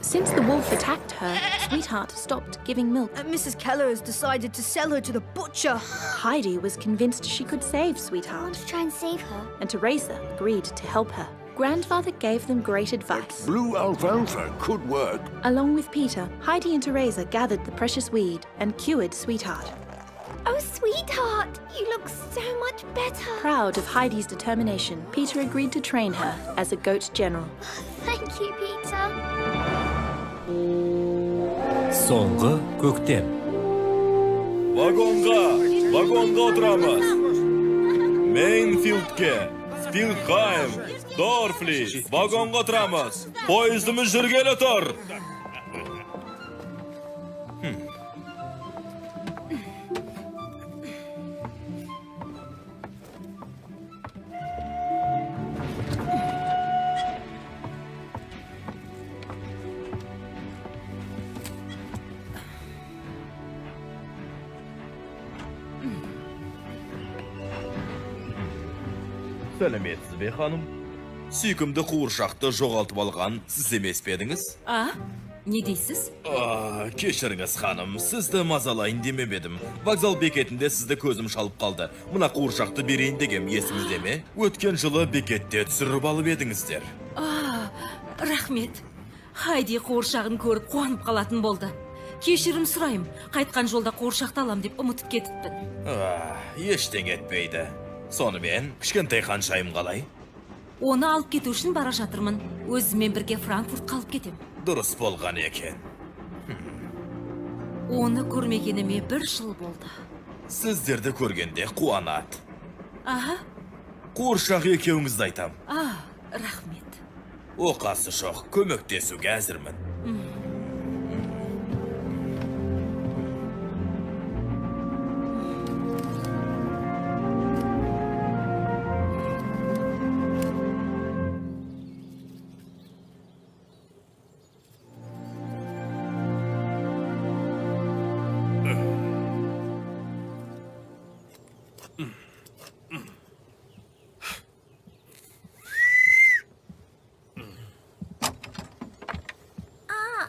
Since the wolf attacked her, Sweetheart stopped giving milk. Mrs. Keller has decided to sell her to the butcher. Heidi was convinced she could save I want Sweetheart, to try and save her. and Teresa agreed to help her. Grandfather gave them great advice. Blue alfalfa could work. Along with Peter, Heidi and Teresa gathered the precious weed and cured Sweetheart. Oh, Sweetheart, you look so much better. Proud of Heidi's determination, Peter agreed to train her as a goat general. Thank you, Peter. Соңғы көктем. Vagonga oturamiz. Mainfieldga, Spilheim, Dorfli, vagonga oturamiz. Poyezdimiz yurgani tur. Сәлеметсіз бе, ханым? Сүйкімді қуыршақты жоғалтып алған сіз емес пе едіңіз? Не дейсіз? Кешіріңіз, ханым, сізді мазалайын демеп едім. Вокзал бекетінде сізді көзім шалып қалды. Мына қуыршақты берейін дегем, есіңізде ме? Өткен жылы бекетте түсіріп алып едіңіздер. Рахмет. Хайди қуыршағын көріп қуанып қалатын болды. Кешірім сұрайым. Қайтқан жолда қуыршақты алам деп ұмытып кетіппін. Ештеңе етпейді. Сонымен, кішкентай ханшайым қалай? Оны алып кету үшін бара жатырмын. Өзімен бірге Франкфурт қалып кетем. Дұрыс болған екен. Оны көрмегеніме 1 жыл болды. Сіздерді көргенде қуанат. Қуыршақ екеуіңізді айтам. Рахмет. Оқасы жоқ, көмектесуге әзірмін.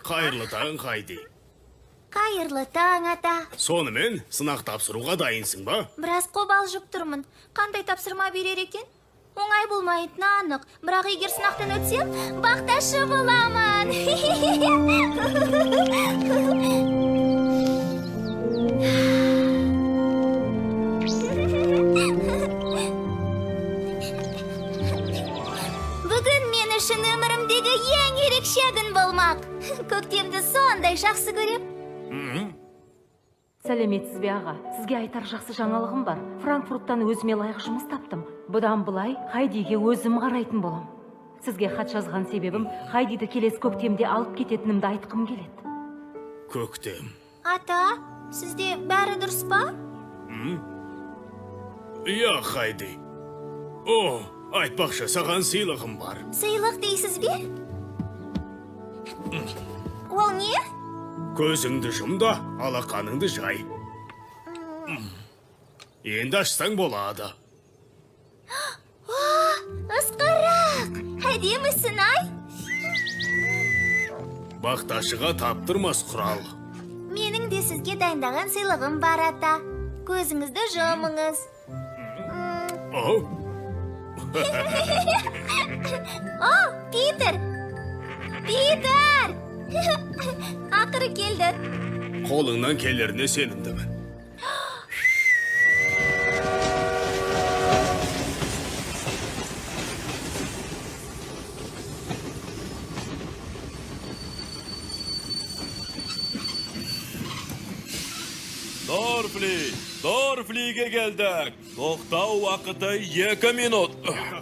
Қайырлы таң, Хайди. Қайырлы таң, ата. Сонымен, сынақ тапсыруға дайынсың ба? Біраз қобалжып тұрмын. Қандай тапсырма берер екен? Оңай болмайтыны анық. Бірақ егер сынақтан өтсем, бақташы боламын. Бүгін мен үшін өмірімдегі ең ерекше күн болмақ. Көктемді сондай жақсы көрем. Сәлеметсіз бе аға? Сізге айтар жақсы жаңалығым бар. Франкфурттан өзіме лайық жұмыс таптым. Бұдан былай Хайдиге өзім қарайтын болам. Сізге хат жазған себебім Хайдиді келесі көктемде алып кететінімді айтқым келеді. Көктем. Ата, сізде бәрі дұрыс па? Иә, Хайди. Айтпақшы, саған сыйлығым бар. Сыйлық дейсіз бе? Ол не? Көзіңді жұм да, алақаныңды жай. Енді ашсаң болады. Ысқарақ! Әдемісің, ай! Бақташыға таптырмас құрал. Менің де сізге дайындаған сыйлығым бар, ата. Көзіңізді жұмыңыз. Питер! Питер! Ақыры келді. Қолыңнан келеріне сенімдімін. Dorfliге келдік. Тоқтау уақыты 2 минут.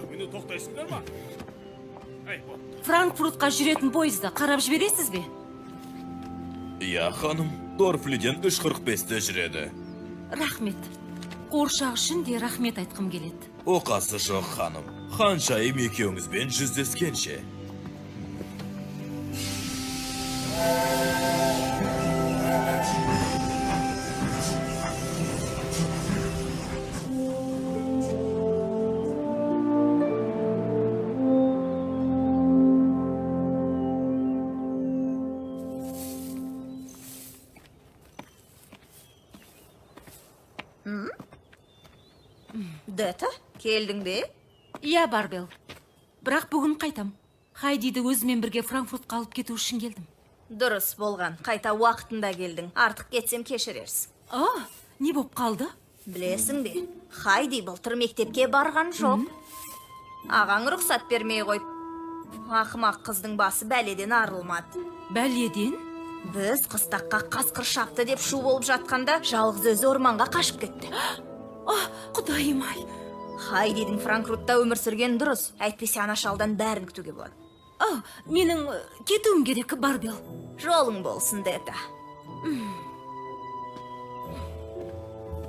Мені тоқтайсыңдар ма? Франкфуртқа жүретін пойызды қарап жібересіз бе? Иә, ханым, Дорфлиден 3:45-те жүреді. Рахмет. Қуыршақ үшін де рахмет айтқым келеді. Оқасы жоқ, ханым. Ханшайым екеуіңізбен жүздескенше. Дета, келдің бе? Иә, Барбел. Бірақ бүгін қайтам. Хайдиді өзімен бірге Франкфуртқа алып кету үшін келдім. Дұрыс болған, қайта уақытында келдің. Артық кетсем кешірерсің. Не боп қалды? Білесің бе, Хайди былтыр мектепке барған жоқ. Ағаң рұқсат бермей қойып. Ақымақ қыздың басы бәледен арылмады. Бәледен? Біз қыстаққа қасқыр шапты деп шу болып жатқанда, жалғыз өзі орманға қашып кетті. Құдайым-ай. Хайдидің Франкфуртта өмір сүрген дұрыс. Әйтпесе ана шалдан бәрін күтуге болады. Менің кетуім керек, Барбел. Жолың болсын, Дета.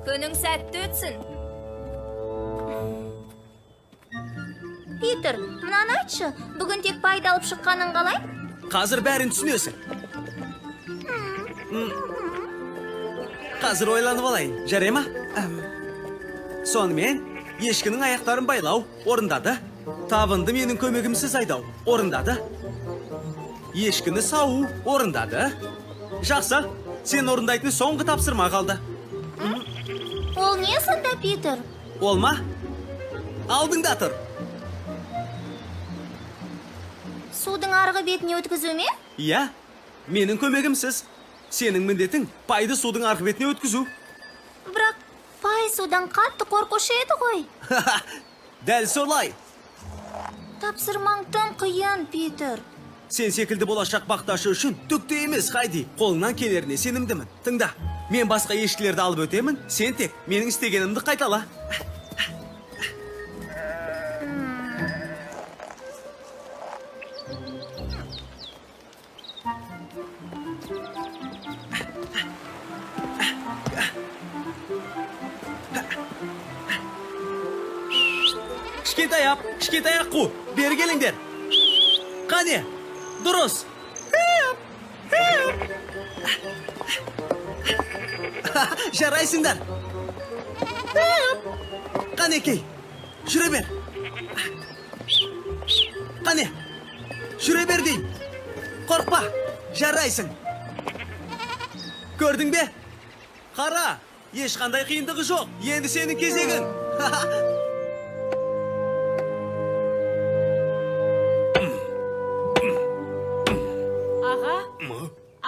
Күнің сәтті өтсін. Питер, мынаны айтшы, бүгін тек пайда алып шыққаның қалай? Қазір бәрін түсінесің. Қазір ойланып алайын, жарай ма? Сонымен, ешкінің аяқтарын байлау, орындады. Табынды менің көмегімсіз айдау, орындады. Ешкіні сау, орындады. Жақсы, сен орындайтын соңғы тапсырма қалды. Ол не сонда, Питер? Ол ма? Алдыңда тұр. Судың арғы бетіне өткізу ме? Иә, менің көмегімсіз. Сенің міндетің пайды судың арғы бетіне өткізу. Бірақ пай судан қатты қорқушы еді ғой. Дәл солай. Тапсырмаң тым қиын, Питер. Сен секілді болашақ бақташы үшін түкте емес, Хайди. Қолынан келеріне сенімдімін. Тыңда, мен басқа ешкілерді алып өтемін, сен тек менің істегенімді қайтала. Кішкентай аққу, бері келіңдер. Қане, дұрыс. Жарайсыңдар. Қанекей, жүре бер. Қане, жүре бер дейін. Қорқпа, жарайсың. Көрдің бе? Қара, ешқандай қиындығы жоқ. Енді сенің кезегің.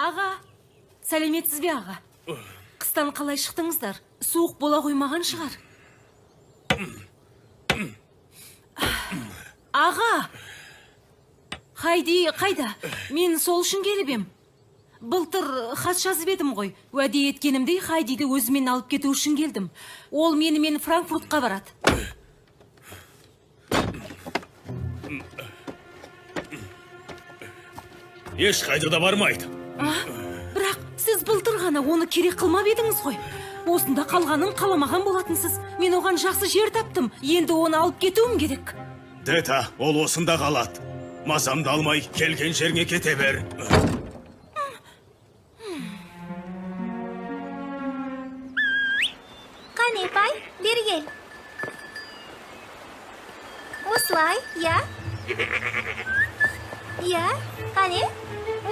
Аға, сәлеметсіз бе, аға? Қыстан қалай шықтыңыздар? Суық бола қоймаған шығар. Аға! Хайди қайда? Мен сол үшін келіп ем. Былтыр хат жазып едім ғой. Уәде еткенімдей Хайдиді өзімен алып кету үшін келдім. Ол менімен Франкфуртқа барады. Еш қайда да бармайды. Бірақ сіз былтыр ғана оны керек қылмап едіңіз ғой. Осында қалғанын қаламаған болатынсыз. Мен оған жақсы жер таптым. Енді оны алып кетуім керек. Дета, ол осында қалады. Мазамды алмай, келген жеріңе кете бер. Қане, пай, бері кел. Осылай, я? Я? Қане?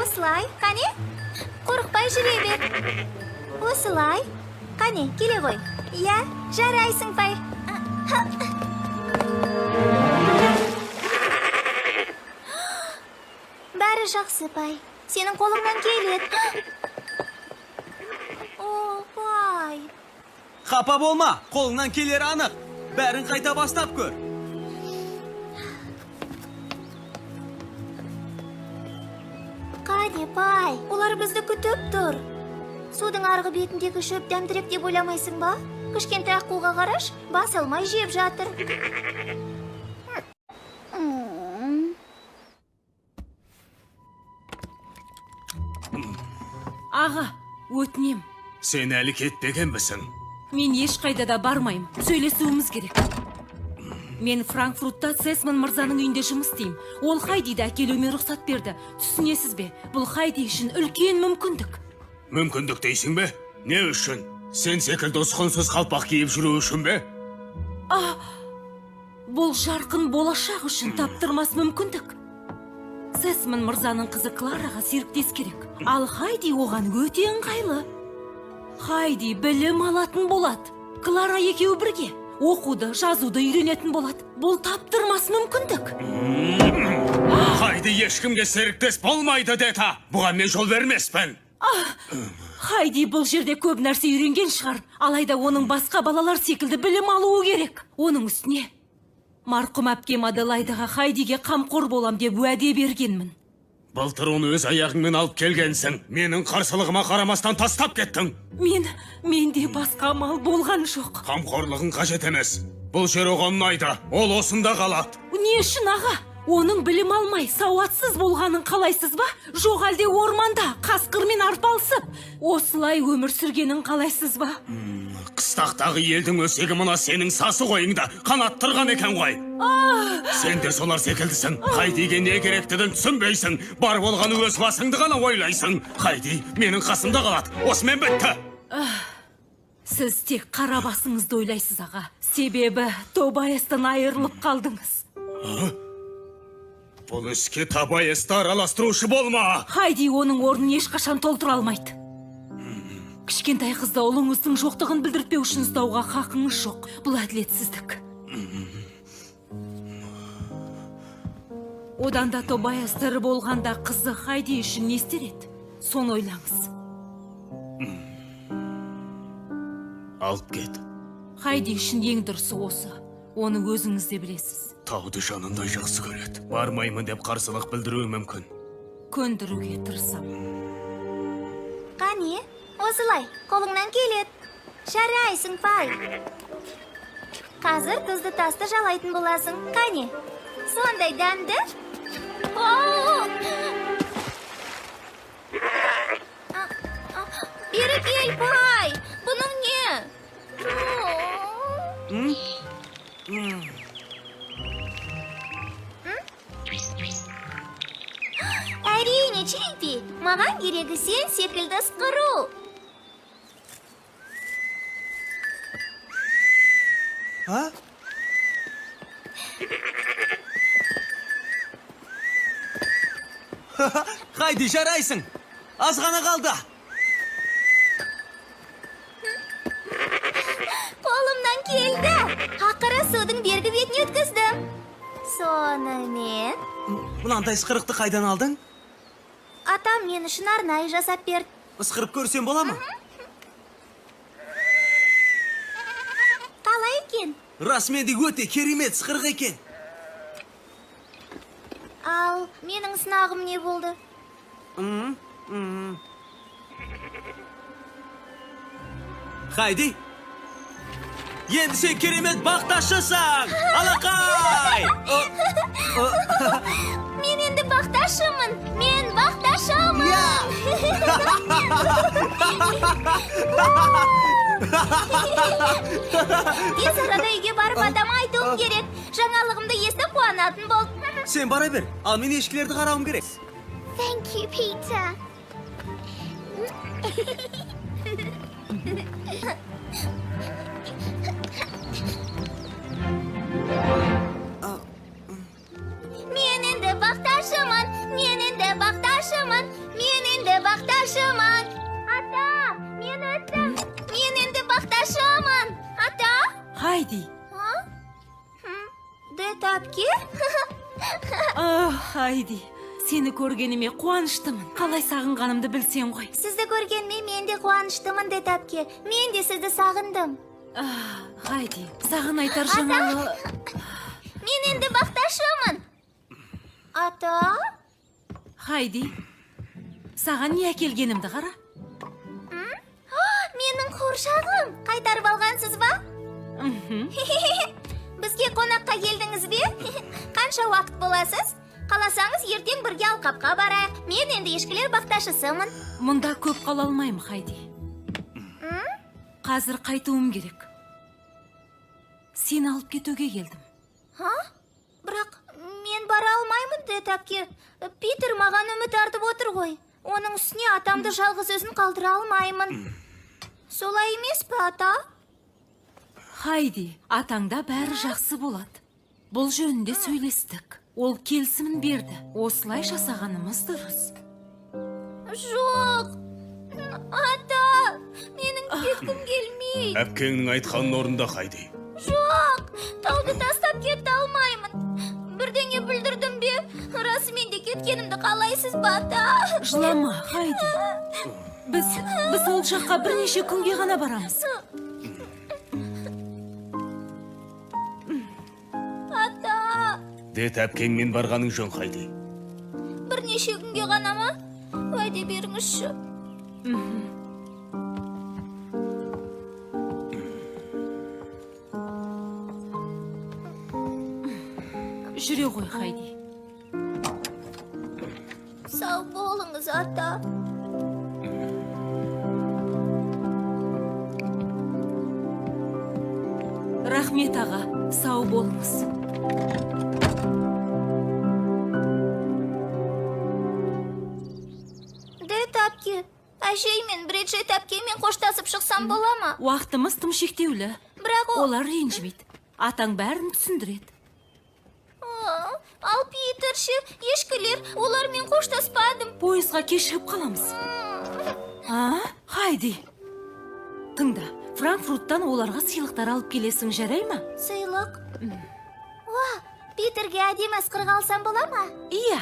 Осылай, қане? Қорықпай жүре бер. Осылай. Қане, келе ғой. Я, жарайсың, пай. Бәрі жақсы, пай. Сенің қолыңнан келеді. О, пай. Қапа болма, қолыңнан келері анық. Бәрін қайта бастап көр. Қане, пай, олар бізді күтіп тұр. Судың арғы бетіндегі шөп дәмдірек деп ойламайсың ба? Кішкентай аққуға қараш, бас алмай жеп жатыр. Аға, өтінем. Сен әлі кетпегенбісің? Мен ешқайда да бармайым. Сөйлесуіміз керек. Мен Франкфуртта Сесман мырзаның үйінде жұмыс істеймін. Ол Хайдиді әкелуіме рұқсат берді. Түсінесіз бе? Бұл Хайди үшін үлкен мүмкіндік. Мүмкіндік дейсің бе? Не үшін? Сен секілді ұсқынсыз қалпақ киіп жүру үшін бе? Бұл жарқын болашақ үшін таптырмас мүмкіндік. Сесман мырзаның қызы Клараға серіктес керек. Ал Хайди оған өте ыңғайлы. Хайди білім алатын болады. Клара екеуі бірге оқуды, жазуды үйренетін болады. Бұл таптырмас мүмкіндік. Хайди ешкімге серіктес болмайды, Дета. Бұған мен жол бермеспін. Хайди бұл жерде көп нәрсе үйренген шығар. Алайда оның басқа балалар секілді білім алуы керек. Оның үстіне марқұм әпкем Аделайдаға Хайдиге қамқор болам деп уәде бергенмін. Былтыр оны өз аяғыңмен алып келгенсің. Менің қарсылығыма қарамастан тастап кеттің. Менде басқа амал болған жоқ. Қамқорлығың қажет емес. Бұл жер оған ұнайды. Ол осында қалады. Не үшін аға? Оның білім алмай, сауатсыз болғанын қалайсыз ба? Жоқ әлде орманда, қасқырмен арпалысып, осылай өмір сүргенін қалайсыз ба? Қыстақтағы елдің өсегі мына сенің сасы қойыңда қанаттырған екен ғой. Сен де солар секілдісің. Хайдиге не керектігін түсінбейсің. Бар болғаны өз басыңды ғана ойлайсың. Хайди менің қасымда қалады. Осымен бітті. Сіз тек қара басыңызды ойлайсыз аға. Себебі Тобайастан айырылып қалдыңыз. Бұл іске Тобайасты араластырушы болма. Хайди оның орнын ешқашан толтыра алмайды. Кішкентай қызда ұлыңыздың жоқтығын білдіртпеу үшін ұстауға хақыңыз жоқ. Бұл әділетсіздік. Одан да Тобайас тірі болғанда қызы Хайди үшін не істер еді? Соны ойлаңыз. Алып кет. Хайди үшін ең дұрысы осы. Оны өзіңіз де білесіз. Тауды жанындай жақсы көреді. Бармаймын деп қарсылық білдіруі мүмкін. Көндіруге тырысам. Қане, осылай, қолыңнан келеді. Жарайсың, Пай. Қазір тұзды тасты жалайтын боласың. Қане, сондай дәмді. Бері кел, Пай. Бұның не? Әрине, Чипи, маған керегі сен секілді ысқыру. Хайди, жарайсың. Аз ғана қалды. Қолымнан келді. Ақыры судың бергі бетіне өткіздім. Сонымен... Мынандай ысқырықты қайдан алдың? Атам мен үшін арнайы жасап берді. Ысқырып көрсем бола ма? Қалай екен? Расменде өте керемет ысқырық екен. Ал менің сынағым не болды? Хайди, енді сен керемет бақташысың. Алақай! Мен енді бақташымын. Мен бақташымын. Тез арада үйге барып атама айтуым керек. Жаңалығымды естіп қуанатын болды. Сен бара бер, ал мен ешкілерді қарауым керек. Thank you, Peter. Мен енді бақташымын. Мен енді бақташымын. Мен енді бақташымын. Ата, мен өттім. Мен енді бақташымын. Ата? Хайди. Дет әпке? Хайди, сені көргеніме қуаныштымын. Қалай сағынғанымды білсең ғой. Сізді көргеніме мен де қуаныштымын, Дет әпке. Мен де сізді сағындым. Хайди, саған айтар жаңалы... Мен енді бақташымын. Ата? Хайди, саған не әкелгенімді қара? Менің қоршағым. Қайтарып алғансыз ба? Бізге қонаққа келдіңіз бе? Қанша уақыт боласыз? Қаласаңыз ертең бірге алқапқа барайық. Мен енді ешкілер бақташысымын. Мұнда көп қала алмаймын, Хайди. Қазір қайтуым керек. Сені алып кетуге келдім. Бірақ мен бара алмаймын, Дет әпке. Питер маған үміт артып отыр ғой. Оның үстіне атамды жалғыз өзін қалдыра алмаймын. Солай емес пе, ата? Хайди, атаңда бәрі жақсы болады. Бұл жөнінде сөйлестік. Ол келісімін берді. Осылай жасағанымыз дұрыс. Жоқ. Ата, менің кеткім келмейді. Пит. Әпкеңнің айтқанын орында, Хайди. Жоқ, тауды тастап кете алмаймын. Бірдеңе бүлдірдім бе? Расымен де кеткенімді қалайсыз ба, ата? Жылама, Хайди. Біз ол жаққа бірнеше күнге ғана барамыз. Ата, Дет әпкеңмен барғаның жөн, Хайди. бірнеше күнге ғана ма? Уәде беріңізші. Жүре ғой, Хайди. Сау болыңыз, ата. Рахмет аға, сау болыңыз. Дет әпке, әжей мен Бриджит әпкемен қоштасып шықсам бола ма? Уақытымыз тым шектеулі. Бірақ Олар ренжімейді. Атаң бәрін түсіндіреді. Ал Питерші, ешкілер, олармен қоштаспадым. Пойызға кешігіп қаламыз. Хайди. Тыңда, Франкфурттан оларға сыйлықтар алып келесің, жарай ма? Сыйлық? Питерге әдемі ысқырық алсам бола ма? Иә,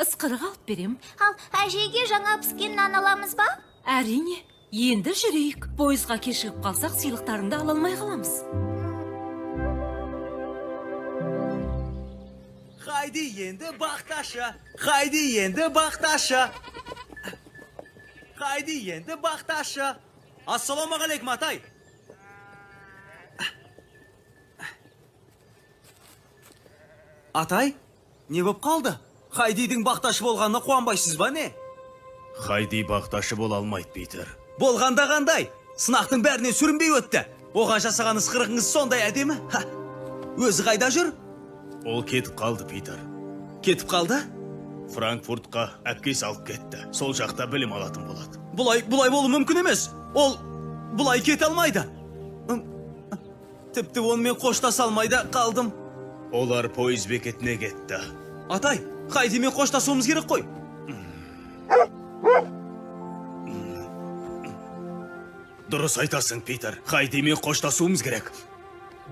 ысқырық алып берем. Ал әжейге жаңа піскен нан аламыз ба? Әрине, енді жүрейік. Пойызға кешігіп қалсақ, сыйлықтарыңды ала алмай қаламыз. Хайди енді бақташы. Хайди енді бақташы. Хайди енді бақташы. Ассалаумағалейкум, атай. Атай, не боп қалды? Хайдидің бақташы болғанына қуанбайсыз ба не? Хайди бақташы бола алмайды, Питер. Болғанда қандай? Сынақтың бәрінен сүрінбей өтті. Оған жасаған ысқырығыңыз сондай әдемі. Өзі қайда жүр? Ол кетіп қалды, Питер. Кетіп қалды? Франкфуртқа әпкесі алып кетті. Сол жақта білім алатын болады. Бұлай болу мүмкін емес. Ол бұлай кете алмайды. Тіпті онымен қоштаса алмайды қалдым. Олар пойыз бекетіне кетті. Атай, Хайдимен қоштасуымыз керек қой. Дұрыс айтасың, Питер. Хайдимен қоштасуымыз керек.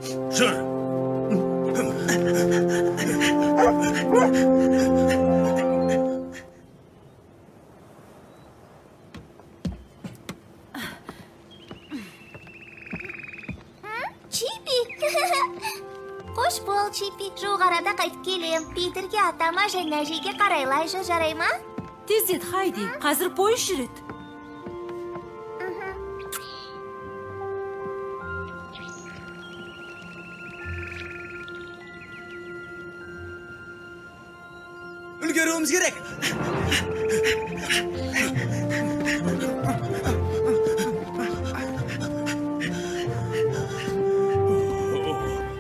Жүр! Чипи! Қош бол, Чипи. Жуық арада қайтып келем. Питерге атама және әжейге қарайлайшы, жарай ма? Тездет, Хайди, қазір пойыз жүреді. Үлгеруіміз керек.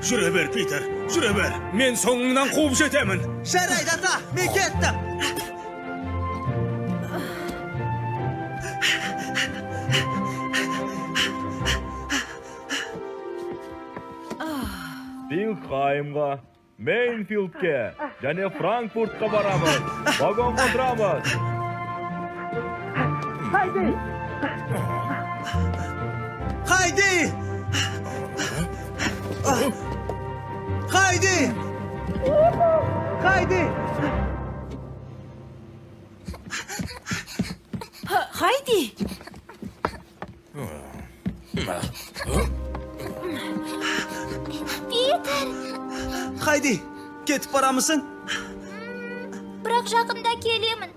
Жүре бер, Питер, жүре бер. Мен соңыңнан қуып жетемін. Жарайды, ата, мен кеттім. Вильхаймға, Мейнфилдке және Франкфуртқа барамыз. Вагонға отырамыз. Хайди! Хайди! Хайди! Хайди! Питер! Хайди, кетіп барамысың? Бірақ жақында келемін.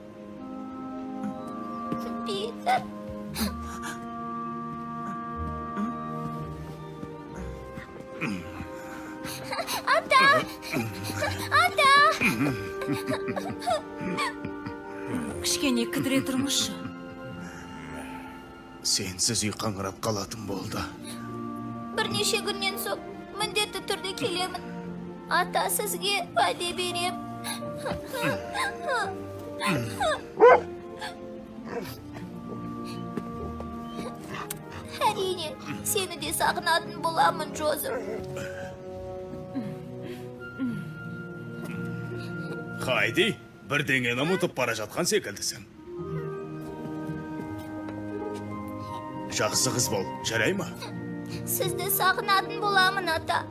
Питер! Ата! Ата! Кішкене кідіре тұрмышы. Сенсіз үй қаңырап қалатын болды. Бірнеше күннен соң міндетті түрде келемін. Ата, сізге уәде берем. Әрине, сені де сағынатын боламын, Джозеф. Хайди, бірдеңені ұмытып бара жатқан секілдісің. Жақсы қыз бол, жарай ма? Сізді сағынатын боламын, ата.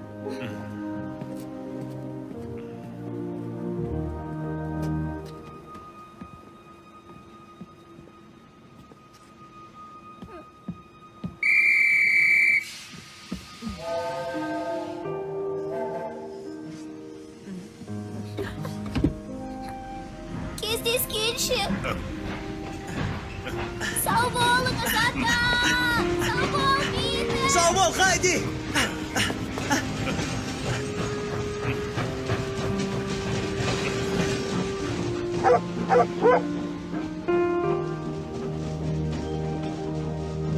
Кездескенше. Сау болыңыз, ата! Сау бол, Питер! Сау бол, Хайди!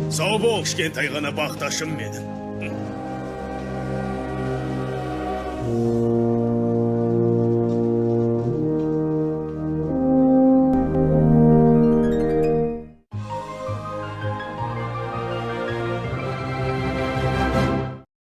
Сау бол, кішкентай ғана бақташым менің.